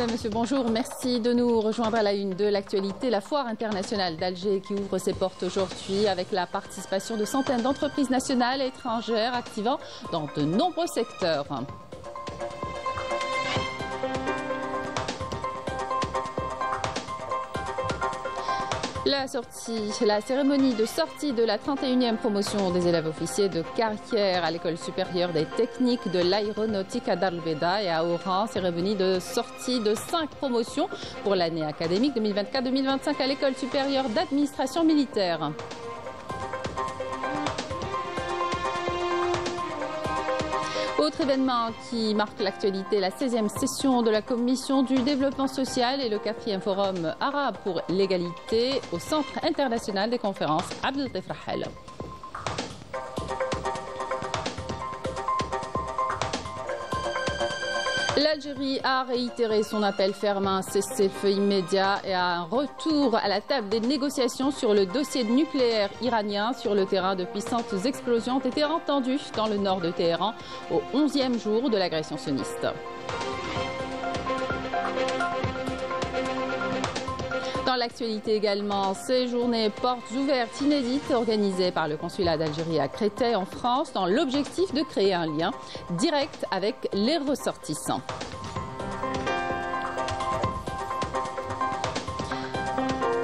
Mesdames, Messieurs, bonjour. Merci de nous rejoindre à la une de l'actualité. La foire internationale d'Alger qui ouvre ses portes aujourd'hui avec la participation de centaines d'entreprises nationales et étrangères activant dans de nombreux secteurs. La cérémonie de sortie de la 31e promotion des élèves officiers de carrière à l'école supérieure des techniques de l'aéronautique à Dar el Beda et à Oran. Cérémonie de sortie de 5 promotions pour l'année académique 2024-2025 à l'école supérieure d'administration militaire. Autre événement qui marque l'actualité, la 16e session de la Commission du développement social et le 4e forum arabe pour l'égalité au Centre international des conférences Abdelatif Rahel. L'Algérie a réitéré son appel ferme à un cessez-le-feu immédiat et à un retour à la table des négociations sur le dossier nucléaire iranien. Sur le terrain, de puissantes explosions ont été entendues dans le nord de Téhéran au 11e jour de l'agression sioniste. Dans l'actualité également, ces journées portes ouvertes inédites organisées par le consulat d'Algérie à Créteil en France dans l'objectif de créer un lien direct avec les ressortissants.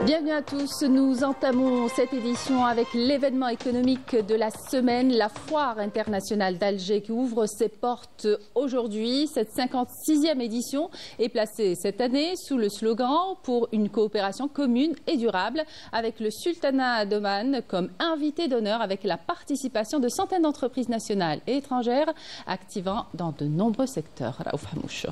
Bienvenue à tous, nous entamons cette édition avec l'événement économique de la semaine, la foire internationale d'Alger qui ouvre ses portes aujourd'hui. Cette 56e édition est placée cette année sous le slogan pour une coopération commune et durable avec le sultanat d'Oman comme invité d'honneur avec la participation de centaines d'entreprises nationales et étrangères activant dans de nombreux secteurs. Raouf Hamouch.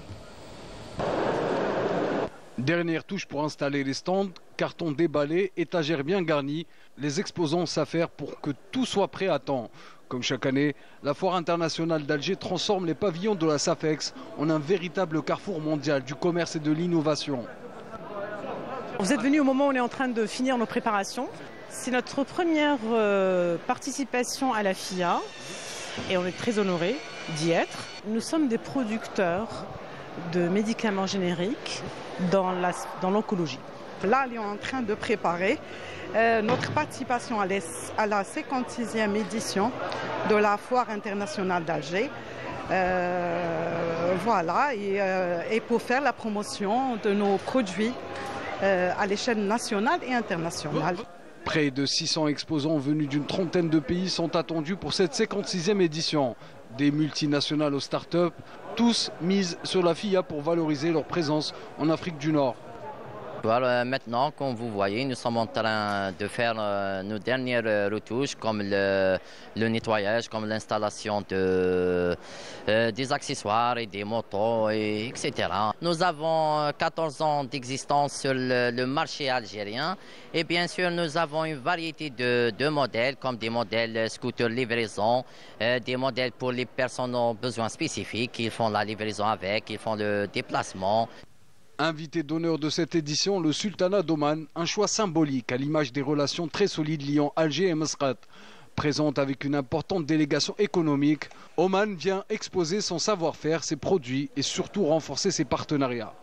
Dernière touche pour installer les stands, cartons déballés, étagères bien garnies. Les exposants s'affairent pour que tout soit prêt à temps. Comme chaque année, la foire internationale d'Alger transforme les pavillons de la SAFEX en un véritable carrefour mondial du commerce et de l'innovation. Vous êtes venus au moment où on est en train de finir nos préparations. C'est notre première participation à la FIA et on est très honorés d'y être. Nous sommes des producteurs de médicaments génériques dans l'oncologie. Là, on est en train de préparer notre participation à la 56e édition de la Foire internationale d'Alger. Voilà, et pour faire la promotion de nos produits à l'échelle nationale et internationale. Près de 600 exposants venus d'une trentaine de pays sont attendus pour cette 56e édition. Des multinationales aux start-up, tous misent sur la FIA pour valoriser leur présence en Afrique du Nord. Voilà, maintenant, comme vous voyez, nous sommes en train de faire nos dernières retouches, comme le nettoyage, comme l'installation des accessoires et des motos, etc. Nous avons 14 ans d'existence sur le marché algérien et bien sûr, nous avons une variété de modèles, comme des modèles scooter livraison, des modèles pour les personnes aux besoins spécifiques, ils font la livraison avec, ils font le déplacement. Invité d'honneur de cette édition, le sultanat d'Oman, un choix symbolique à l'image des relations très solides liant Alger et Mascat. Présente avec une importante délégation économique, Oman vient exposer son savoir-faire, ses produits et surtout renforcer ses partenariats.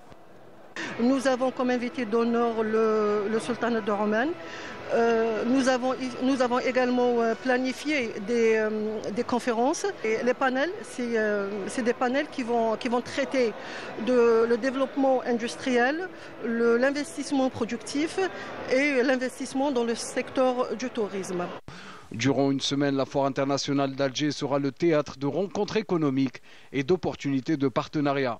Nous avons comme invité d'honneur le sultanat d'Oman. Nous avons également planifié des conférences. Et les panels, c'est des panels qui vont traiter le développement industriel, l'investissement productif et l'investissement dans le secteur du tourisme. Durant une semaine, la Foire internationale d'Alger sera le théâtre de rencontres économiques et d'opportunités de partenariat.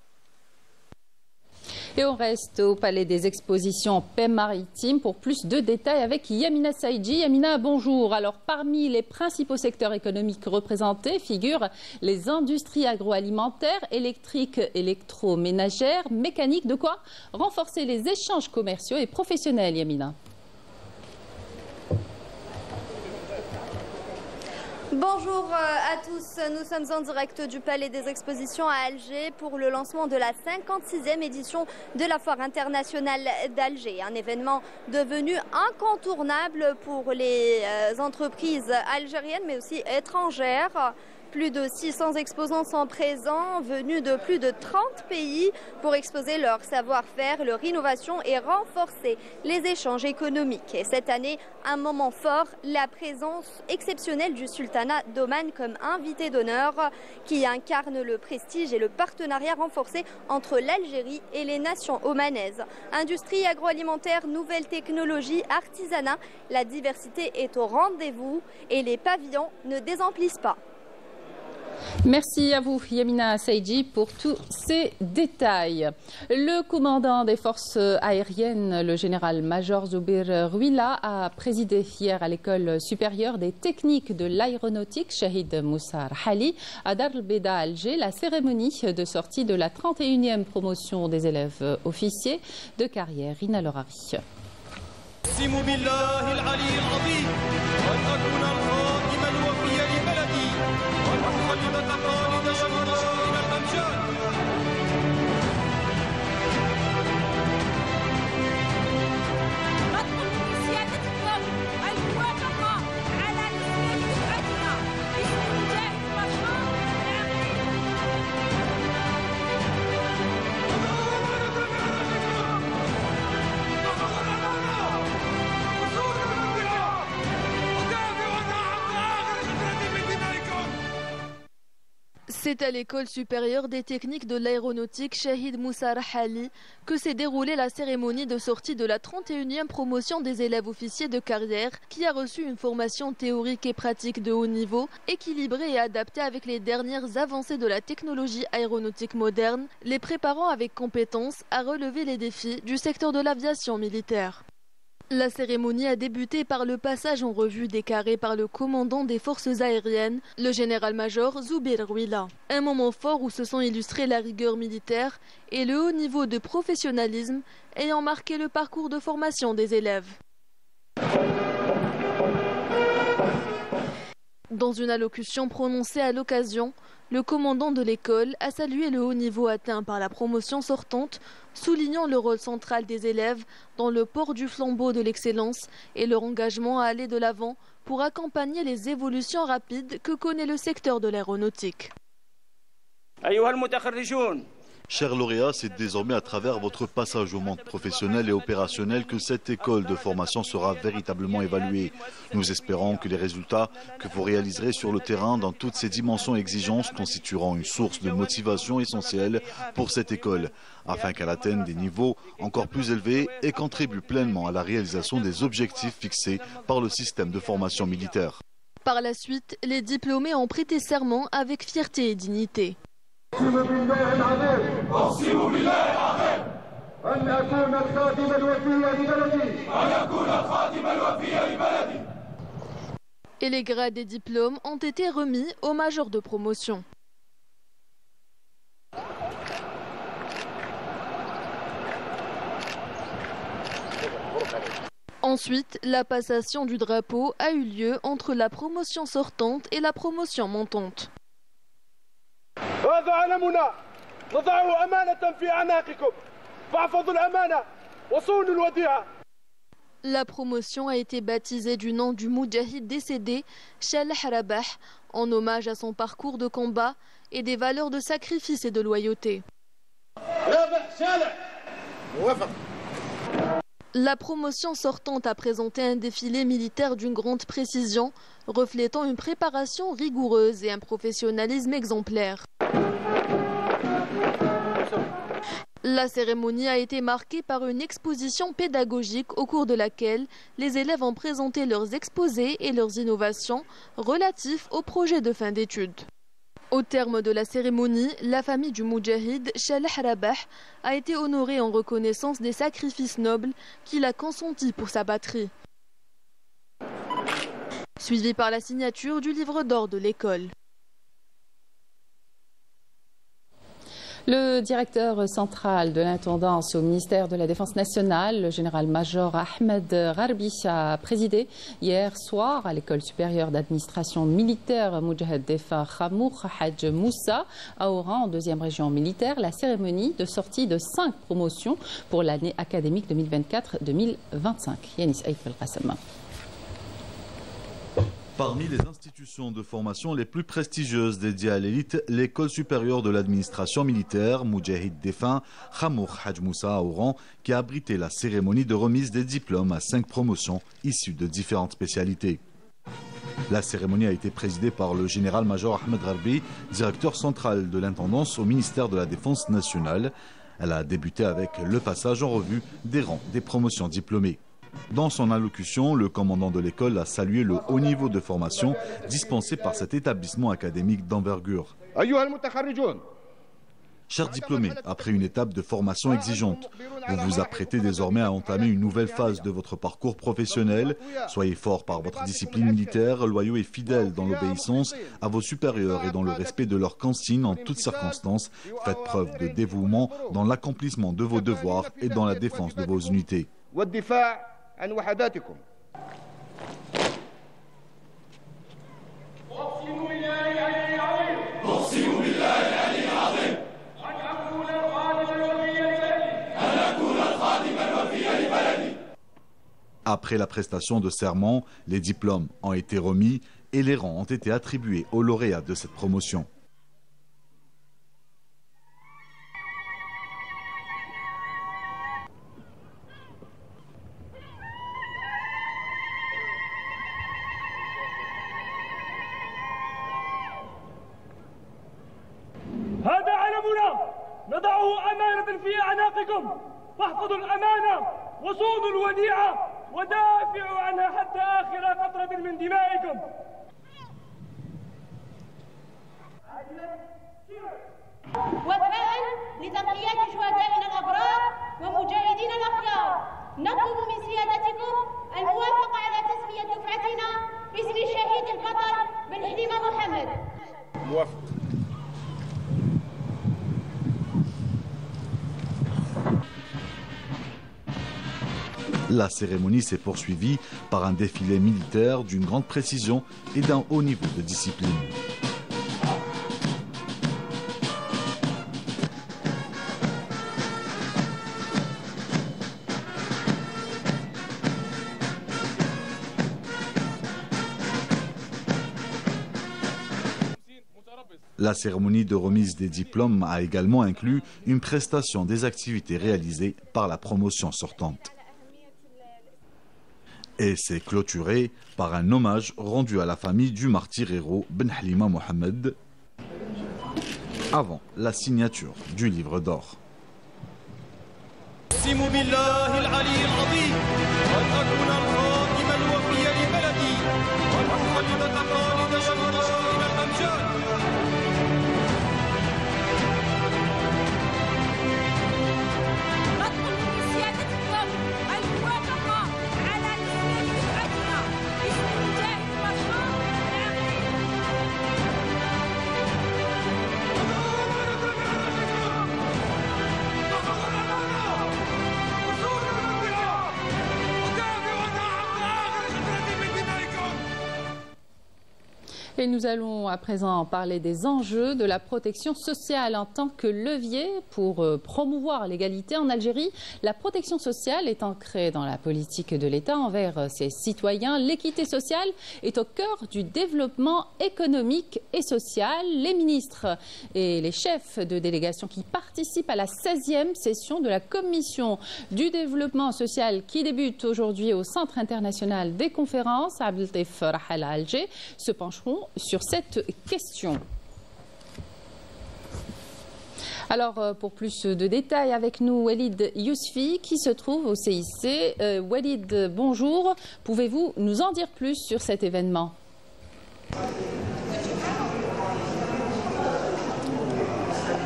Et on reste au Palais des Expositions en paix maritime pour plus de détails avec Yamina Saïdji. Yamina, bonjour. Alors, parmi les principaux secteurs économiques représentés figurent les industries agroalimentaires, électriques, électroménagères, mécaniques. De quoi renforcer les échanges commerciaux et professionnels, Yamina. Bonjour à tous, nous sommes en direct du Palais des Expositions à Alger pour le lancement de la 56e édition de la Foire internationale d'Alger. Un événement devenu incontournable pour les entreprises algériennes mais aussi étrangères Plus de 600 exposants sont présents, venus de plus de 30 pays pour exposer leur savoir-faire, leur innovation et renforcer les échanges économiques. Et cette année, un moment fort, la présence exceptionnelle du sultanat d'Oman comme invité d'honneur qui incarne le prestige et le partenariat renforcé entre l'Algérie et les nations omanaises. Industrie agroalimentaire, nouvelles technologies, artisanat, la diversité est au rendez-vous et les pavillons ne désemplissent pas. Merci à vous, Yamina Saïdji, pour tous ces détails. Le commandant des forces aériennes, le général-major Zoubir Rouila, a présidé hier à l'école supérieure des techniques de l'aéronautique Shahid Moussa Rhali à Dar el Beda à Alger la cérémonie de sortie de la 31e promotion des élèves officiers de carrière. Rina Lorari. C'est à l'école supérieure des techniques de l'aéronautique Shahid Moussa Rhali que s'est déroulée la cérémonie de sortie de la 31e promotion des élèves officiers de carrière qui a reçu une formation théorique et pratique de haut niveau, équilibrée et adaptée avec les dernières avancées de la technologie aéronautique moderne, les préparant avec compétence à relever les défis du secteur de l'aviation militaire. La cérémonie a débuté par le passage en revue des carrés par le commandant des forces aériennes, le général-major Zoubir Rouila. Un moment fort où se sont illustrés la rigueur militaire et le haut niveau de professionnalisme ayant marqué le parcours de formation des élèves. Dans une allocution prononcée à l'occasion, le commandant de l'école a salué le haut niveau atteint par la promotion sortante, soulignant le rôle central des élèves dans le port du flambeau de l'excellence et leur engagement à aller de l'avant pour accompagner les évolutions rapides que connaît le secteur de l'aéronautique. Chers lauréats, c'est désormais à travers votre passage au monde professionnel et opérationnel que cette école de formation sera véritablement évaluée. Nous espérons que les résultats que vous réaliserez sur le terrain dans toutes ces dimensions et exigences constitueront une source de motivation essentielle pour cette école, afin qu'elle atteigne des niveaux encore plus élevés et contribue pleinement à la réalisation des objectifs fixés par le système de formation militaire. Par la suite, les diplômés ont prêté serment avec fierté et dignité. Et les grades et diplômes ont été remis aux majors de promotion. Ensuite, la passation du drapeau a eu lieu entre la promotion sortante et la promotion montante. La promotion a été baptisée du nom du moudjahid décédé, Salah Rabah, en hommage à son parcours de combat et des valeurs de sacrifice et de loyauté. La promotion sortante a présenté un défilé militaire d'une grande précision, reflétant une préparation rigoureuse et un professionnalisme exemplaire. La cérémonie a été marquée par une exposition pédagogique au cours de laquelle les élèves ont présenté leurs exposés et leurs innovations relatifs au projet de fin d'études. Au terme de la cérémonie, la famille du moudjahid, Salah Rabah, a été honorée en reconnaissance des sacrifices nobles qu'il a consentis pour sa patrie. Suivi par la signature du livre d'or de l'école. Le directeur central de l'intendance au ministère de la Défense nationale, le général-major Ahmed Gharbi, a présidé hier soir à l'école supérieure d'administration militaire Moudjahid Defa Khamour Hadj Moussa à Oran, en 2e région militaire, la cérémonie de sortie de 5 promotions pour l'année académique 2024-2025. Yanis Aïf El-Qassam. Parmi les institutions de formation les plus prestigieuses dédiées à l'élite, l'école supérieure de l'administration militaire, Moudjahid défunt, Khamour Hadj Moussa à Oran, qui a abrité la cérémonie de remise des diplômes à 5 promotions issues de différentes spécialités. La cérémonie a été présidée par le général-major Ahmed Gharbi, directeur central de l'intendance au ministère de la Défense nationale. Elle a débuté avec le passage en revue des rangs des promotions diplômées. Dans son allocution, le commandant de l'école a salué le haut niveau de formation dispensé par cet établissement académique d'envergure. Chers diplômés, après une étape de formation exigeante, vous vous apprêtez désormais à entamer une nouvelle phase de votre parcours professionnel. Soyez forts par votre discipline militaire, loyaux et fidèles dans l'obéissance à vos supérieurs et dans le respect de leurs consignes en toutes circonstances. Faites preuve de dévouement dans l'accomplissement de vos devoirs et dans la défense de vos unités. Après la prestation de serment, les diplômes ont été remis et les rangs ont été attribués aux lauréats de cette promotion. هذا علمنا نضعه أمانة في أعناقكم واحفظوا الأمانة وصونوا الوديعة ودافعوا عنها حتى آخر قطرة من دمائكم. وفاء لتضحيات شهدائنا الأبرار ومجاهدين الأخيار نطلب من سيادتكم الموافقة على تسمية دفعتنا باسم الشهيد البطل بالهديمة محمد. موافق. La cérémonie s'est poursuivie par un défilé militaire d'une grande précision et d'un haut niveau de discipline. La cérémonie de remise des diplômes a également inclus une prestation des activités réalisées par la promotion sortante. Et c'est clôturé par un hommage rendu à la famille du martyr héros Ben Halima Mohamed avant la signature du livre d'or. Et nous allons à présent parler des enjeux de la protection sociale en tant que levier pour promouvoir l'égalité en Algérie. La protection sociale est ancrée dans la politique de l'État envers ses citoyens. L'équité sociale est au cœur du développement économique et social. Les ministres et les chefs de délégation qui participent à la 16e session de la Commission du développement social qui débute aujourd'hui au Centre international des conférences à Abdeltif Rahal à Alger se pencheront sur cette question. Alors, pour plus de détails, avec nous, Walid Yousfi, qui se trouve au CIC. Walid, bonjour. Pouvez-vous nous en dire plus sur cet événement ?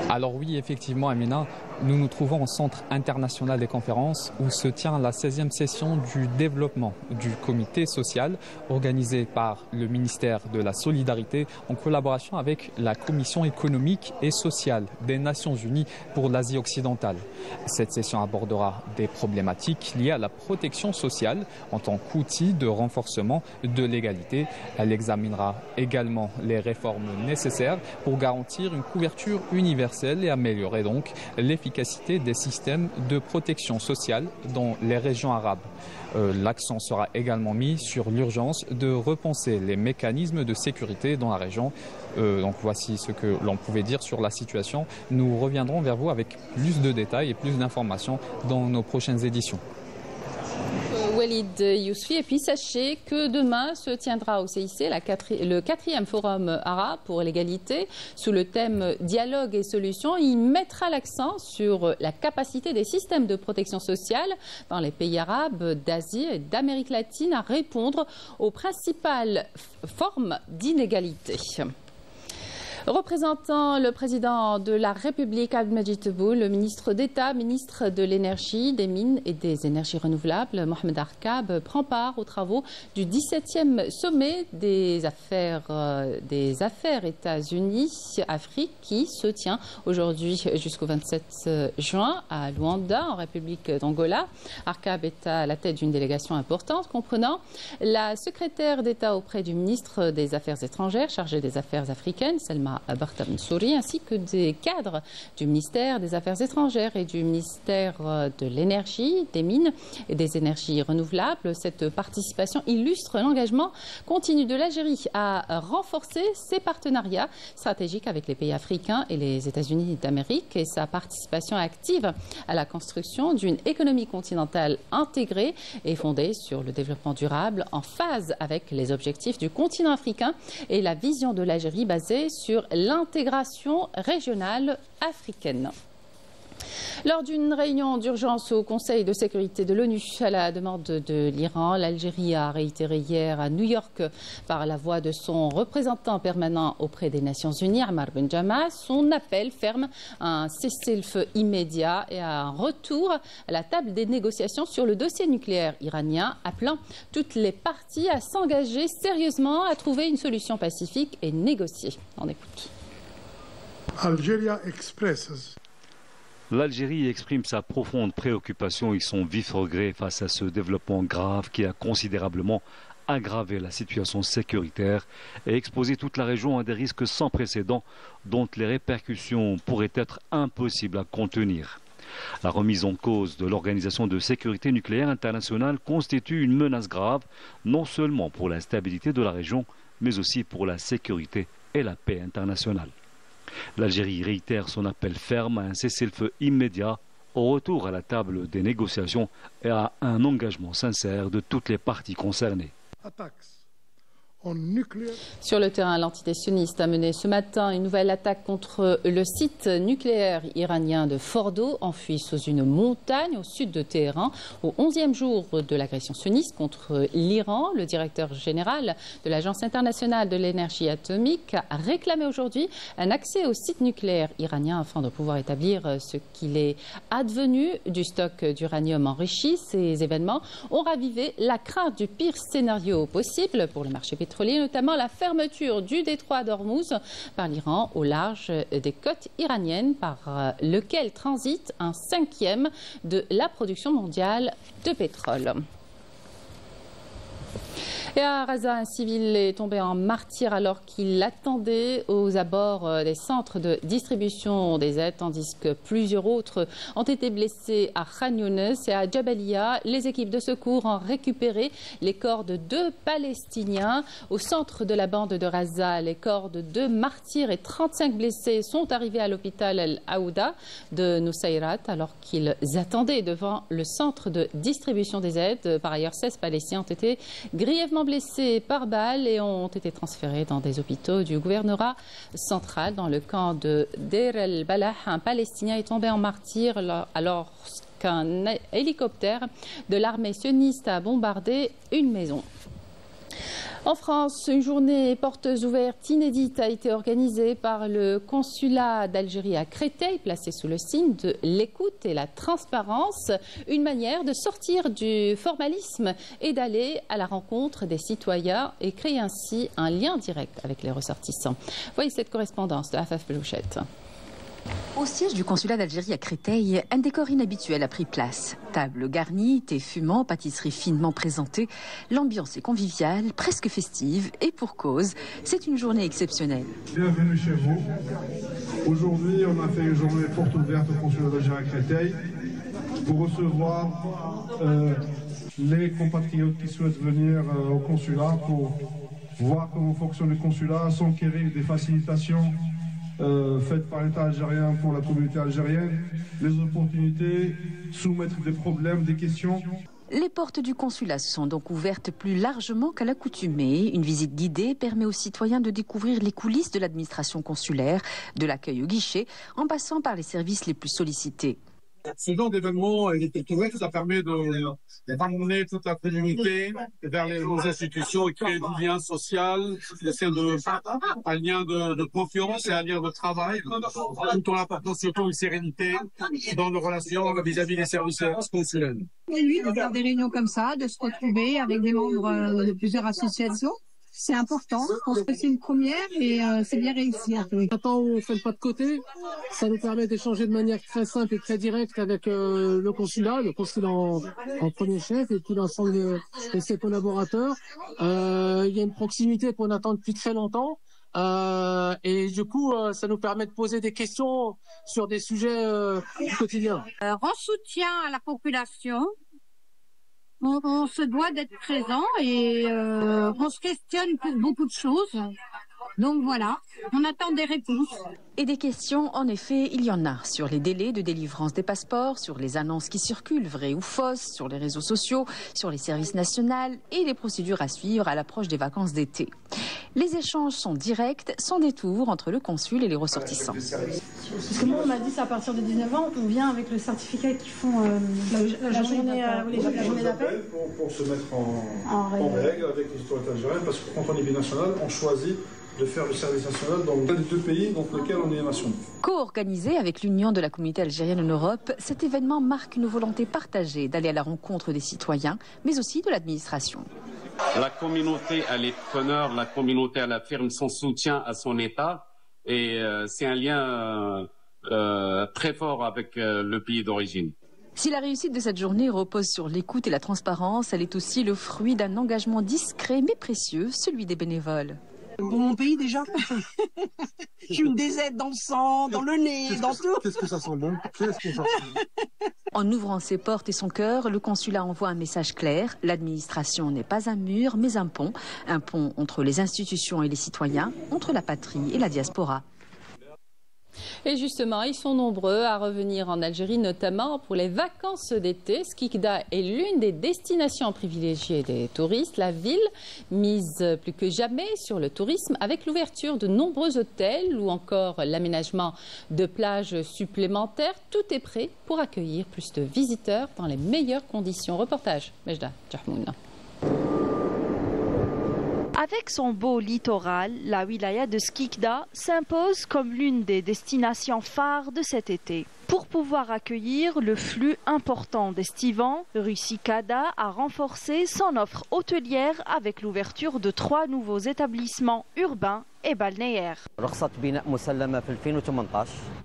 Alors oui, effectivement, Amina, nous nous trouvons au Centre international des conférences où se tient la 16e session du développement du comité social organisé par le ministère de la Solidarité en collaboration avec la Commission économique et sociale des Nations Unies pour l'Asie occidentale. Cette session abordera des problématiques liées à la protection sociale en tant qu'outil de renforcement de l'égalité. Elle examinera également les réformes nécessaires pour garantir une couverture universelle et améliorer donc l'efficacité l'efficacité des systèmes de protection sociale dans les régions arabes. L'accent sera également mis sur l'urgence de repenser les mécanismes de sécurité dans la région. Donc voici ce que l'on pouvait dire sur la situation. Nous reviendrons vers vous avec plus de détails et plus d'informations dans nos prochaines éditions. Walid Yousfi, et puis sachez que demain se tiendra au CIC le 4e forum arabe pour l'égalité sous le thème dialogue et solutions. Il mettra l'accent sur la capacité des systèmes de protection sociale dans les pays arabes d'Asie et d'Amérique latine à répondre aux principales formes d'inégalité. Représentant le président de la République, Abdelmadjid Tebboune, le ministre d'État, ministre de l'Énergie, des Mines et des Énergies renouvelables, Mohamed Arkab, prend part aux travaux du 17e sommet des affaires États-Unis-Afrique qui se tient aujourd'hui jusqu'au 27 juin à Luanda, en République d'Angola. Arkab est à la tête d'une délégation importante comprenant la secrétaire d'État auprès du ministre des Affaires étrangères chargée des affaires africaines, Selma Barta Mansouri, ainsi que des cadres du ministère des Affaires étrangères et du ministère de l'Énergie, des Mines et des Énergies renouvelables. Cette participation illustre l'engagement continu de l'Algérie à renforcer ses partenariats stratégiques avec les pays africains et les États-Unis d'Amérique et sa participation active à la construction d'une économie continentale intégrée et fondée sur le développement durable en phase avec les objectifs du continent africain et la vision de l'Algérie basée sur l'intégration régionale africaine. Lors d'une réunion d'urgence au Conseil de sécurité de l'ONU à la demande de l'Iran, l'Algérie a réitéré hier à New York par la voix de son représentant permanent auprès des Nations Unies, Ammar Benjama, son appel ferme à un cessez-le-feu immédiat et à un retour à la table des négociations sur le dossier nucléaire iranien, appelant toutes les parties à s'engager sérieusement à trouver une solution pacifique et négociée. On écoute. L'Algérie exprime sa profonde préoccupation et son vif regret face à ce développement grave qui a considérablement aggravé la situation sécuritaire et exposé toute la région à des risques sans précédent dont les répercussions pourraient être impossibles à contenir. La remise en cause de l'Organisation de sécurité nucléaire internationale constitue une menace grave, non seulement pour la stabilité de la région, mais aussi pour la sécurité et la paix internationale. L'Algérie réitère son appel ferme à un cessez-le-feu immédiat, au retour à la table des négociations et à un engagement sincère de toutes les parties concernées. Sur le terrain, l'entité sioniste a mené ce matin une nouvelle attaque contre le site nucléaire iranien de Fordo, enfui sous une montagne au sud de Téhéran. Au 11e jour de l'agression sioniste contre l'Iran, le directeur général de l'Agence internationale de l'énergie atomique a réclamé aujourd'hui un accès au site nucléaire iranien afin de pouvoir établir ce qu'il est advenu du stock d'uranium enrichi. Ces événements ont ravivé la crainte du pire scénario possible pour le marché pétrolier, notamment la fermeture du détroit d'Ormuz par l'Iran au large des côtes iraniennes, par lequel transite un 5e de la production mondiale de pétrole. Et à Gaza, un civil est tombé en martyr alors qu'il attendait aux abords des centres de distribution des aides, tandis que plusieurs autres ont été blessés à Khan Younes et à Jabalia. Les équipes de secours ont récupéré les corps de 2 Palestiniens. Au centre de la bande de Gaza, les corps de 2 martyrs et 35 blessés sont arrivés à l'hôpital Al-Aouda de Nusayrat alors qu'ils attendaient devant le centre de distribution des aides. Par ailleurs, 16 Palestiniens ont été grièvement blessés par balle et ont été transférés dans des hôpitaux du gouvernorat central. Dans le camp de Deir el-Balah, un Palestinien est tombé en martyr alors qu'un hélicoptère de l'armée sioniste a bombardé une maison. En France, une journée portes ouvertes inédite a été organisée par le consulat d'Algérie à Créteil, placé sous le signe de l'écoute et la transparence, une manière de sortir du formalisme et d'aller à la rencontre des citoyens et créer ainsi un lien direct avec les ressortissants. Voyez cette correspondance de Afaf Belouchette. Au siège du consulat d'Algérie à Créteil, un décor inhabituel a pris place. Table garnie, thé fumant, pâtisserie finement présentée. L'ambiance est conviviale, presque festive, et pour cause, c'est une journée exceptionnelle. Bienvenue chez vous. Aujourd'hui, on a fait une journée porte ouverte au consulat d'Algérie à Créteil pour recevoir les compatriotes qui souhaitent venir au consulat pour voir comment fonctionne le consulat, s'enquérir des facilitations faites par l'État algérien pour la communauté algérienne, les opportunités, soumettre des problèmes, des questions. Les portes du consulat sont donc ouvertes plus largement qu'à l'accoutumée. Une visite guidée permet aux citoyens de découvrir les coulisses de l'administration consulaire, de l'accueil au guichet, en passant par les services les plus sollicités. Ce genre d'événement, il est ouvert, ça permet de ramener toute la communauté vers nos institutions et créer du lien social, c'est un lien de confiance et un lien de travail, tout en apportant surtout une sérénité dans nos relations vis-à-vis des services consulaires. Oui, de faire des réunions comme ça, de se retrouver avec des membres de plusieurs associations. C'est important, je pense que c'est une première et c'est bien réussi. Maintenant, on fait le pas de côté, ça nous permet d'échanger de manière très simple et très directe avec le consulat en premier chef et puis l'ensemble de ses collaborateurs. Il y a une proximité qu'on attend depuis très longtemps et du coup, ça nous permet de poser des questions sur des sujets quotidiens. En soutien à la population, on se doit d'être présent et on se questionne pour beaucoup de choses. Donc voilà, on attend des réponses. Et des questions, en effet, il y en a. Sur les délais de délivrance des passeports, sur les annonces qui circulent, vraies ou fausses, sur les réseaux sociaux, sur les services nationaux et les procédures à suivre à l'approche des vacances d'été. Les échanges sont directs, sans détour entre le consul et les ressortissants. Parce que moi, on m'a dit, c'est à partir de 19 ans, on vient avec le certificat qui font la journée d'appel. Pour se mettre en règle avec les autorités algériennes, parce que quand on est binational, on choisit de faire le service national dans les deux pays dans lesquels on est national. Co-organisé avec l'Union de la communauté algérienne en Europe, cet événement marque une volonté partagée d'aller à la rencontre des citoyens, mais aussi de l'administration. La communauté, elle est preneur, la communauté, elle affirme son soutien à son État et c'est un lien très fort avec le pays d'origine. Si la réussite de cette journée repose sur l'écoute et la transparence, elle est aussi le fruit d'un engagement discret mais précieux, celui des bénévoles. Pour mon pays déjà, j'ai une des aides dans le sang, dans le nez, dans tout. Qu'est-ce que ça sent bon? En ouvrant ses portes et son cœur, le consulat envoie un message clair. L'administration n'est pas un mur, mais un pont entre les institutions et les citoyens, entre la patrie et la diaspora. Et justement, ils sont nombreux à revenir en Algérie, notamment pour les vacances d'été. Skikda est l'une des destinations privilégiées des touristes. La ville mise plus que jamais sur le tourisme avec l'ouverture de nombreux hôtels ou encore l'aménagement de plages supplémentaires. Tout est prêt pour accueillir plus de visiteurs dans les meilleures conditions. Reportage, Mejda Djahmouna. Avec son beau littoral, la wilaya de Skikda s'impose comme l'une des destinations phares de cet été. Pour pouvoir accueillir le flux important d'estivants, Russikada a renforcé son offre hôtelière avec l'ouverture de 3 nouveaux établissements urbains et balnéaires.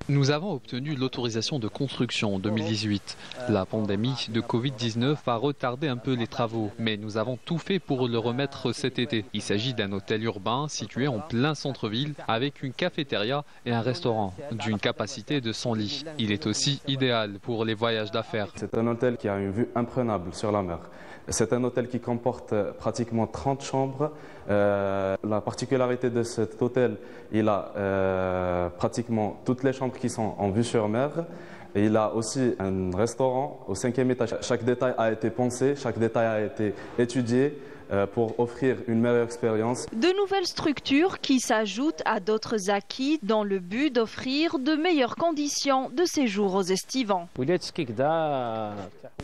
Nous avons obtenu l'autorisation de construction en 2018. La pandémie de Covid-19 a retardé un peu les travaux, mais nous avons tout fait pour le remettre cet été. Il s'agit d'un hôtel urbain situé en plein centre-ville avec une cafétéria et un restaurant d'une capacité de 100 lits. Il est aussi idéal pour les voyages d'affaires. C'est un hôtel qui a une vue imprenable sur la mer. C'est un hôtel qui comporte pratiquement 30 chambres. La particularité de cet hôtel, il a pratiquement toutes les chambres qui sont en vue sur mer. Et il a aussi un restaurant au 5e étage. Chaque détail a été pensé, chaque détail a été étudié pour offrir une meilleure expérience. De nouvelles structures qui s'ajoutent à d'autres acquis dans le but d'offrir de meilleures conditions de séjour aux estivants.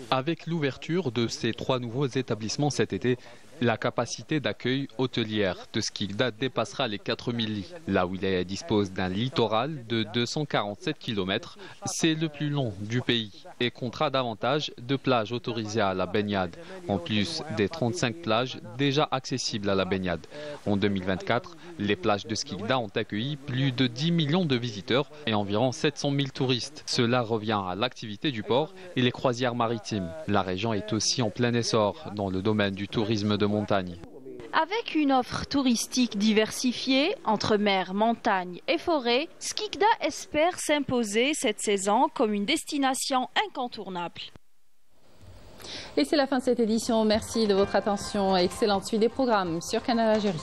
Avec l'ouverture de ces 3 nouveaux établissements cet été, la capacité d'accueil hôtelière de Skikda dépassera les 4000 lits. La wilaya dispose d'un littoral de 247 km. C'est le plus long du pays et comptera davantage de plages autorisées à la baignade, en plus des 35 plages plage déjà accessibles à la baignade. En 2024, les plages de Skikda ont accueilli plus de 10 millions de visiteurs et environ 700 000 touristes. Cela revient à l'activité du port et les croisières maritimes. La région est aussi en plein essor dans le domaine du tourisme de montagne. Avec une offre touristique diversifiée entre mer, montagne et forêt, Skikda espère s'imposer cette saison comme une destination incontournable. Et c'est la fin de cette édition. Merci de votre attention et excellente suite des programmes sur Canal Algérie.